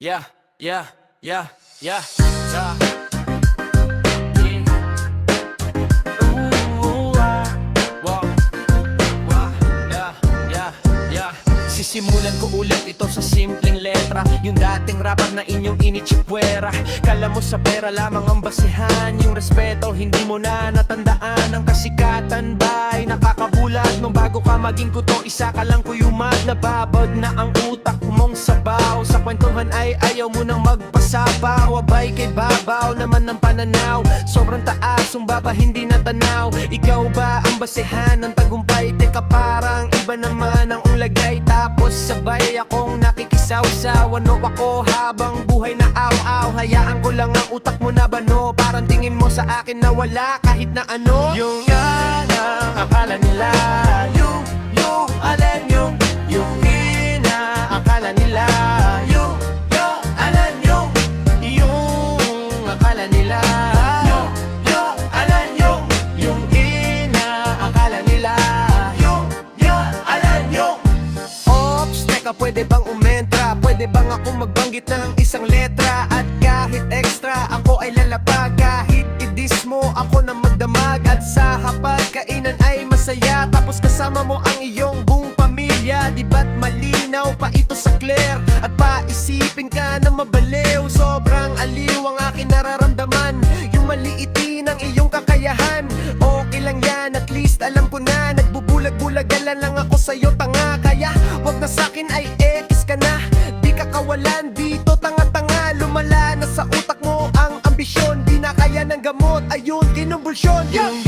Yeah, yeah, yeah, yeah, yeah. Ooh, wow, wow, yeah, yeah, yeah. Sisimulan ko ulit ito sa simpleng letra. Yung dating rapper na inyong inichipwera. Kala mo sa pera lamang ang basihan. Yung respeto hindi mo na natandaan. Ang kasikatan ba'y nakakabulat? Nung bago ka maging kuto, isa ka lang kuyumat. Nababad na ang utak mong sabaw. Sa kwentuhan ay ayaw mo nang magpasapaw. Abay kay babaw naman ng pananaw. Sobrang taas, sumbaba hindi natanaw. Ikaw ba ang basihan ng tagumpay? Teka parang iba naman ang ulagay. Tapos sabay akong nakikisaw-saw. Ano ako habang buhay na aw-aw? Hayaan ko lang ang utak mo na bano. Parang tingin mo sa akin na wala kahit na ano. Yung yan ang akala nila. Yung alin yung inaakala nila. Yung alin yung akala nila. Yung alin yung inaakala nila. Yung alin yung. Ops, teka pwede bang umentra? Pwede bang ako magbanggit ng isang letra? At kahit extra ako ay lalapag. Kahit i-diss mo ako na magdamag. At sa hapagkainan ay masaya. Tapos kasama mo ang iyong buong pamilya. Di ba't malinaw pa ito sa clear? At paisipin ka na mabaliw. Sobrang aliw ang aking nararamdaman. Yung maliitin ang iyong kakayahan. Okay lang yan, at least alam ko na. Nagbubulag-bulagalan lang ako sa'yo tanga. Kaya wag na sa'kin ay ekis ka na. Di ka kawalan dito, tanga-tanga. Lumala na sa utak mo ang ambisyon. Di na kaya ng gamot, ayun, kinumbulsyon. Yung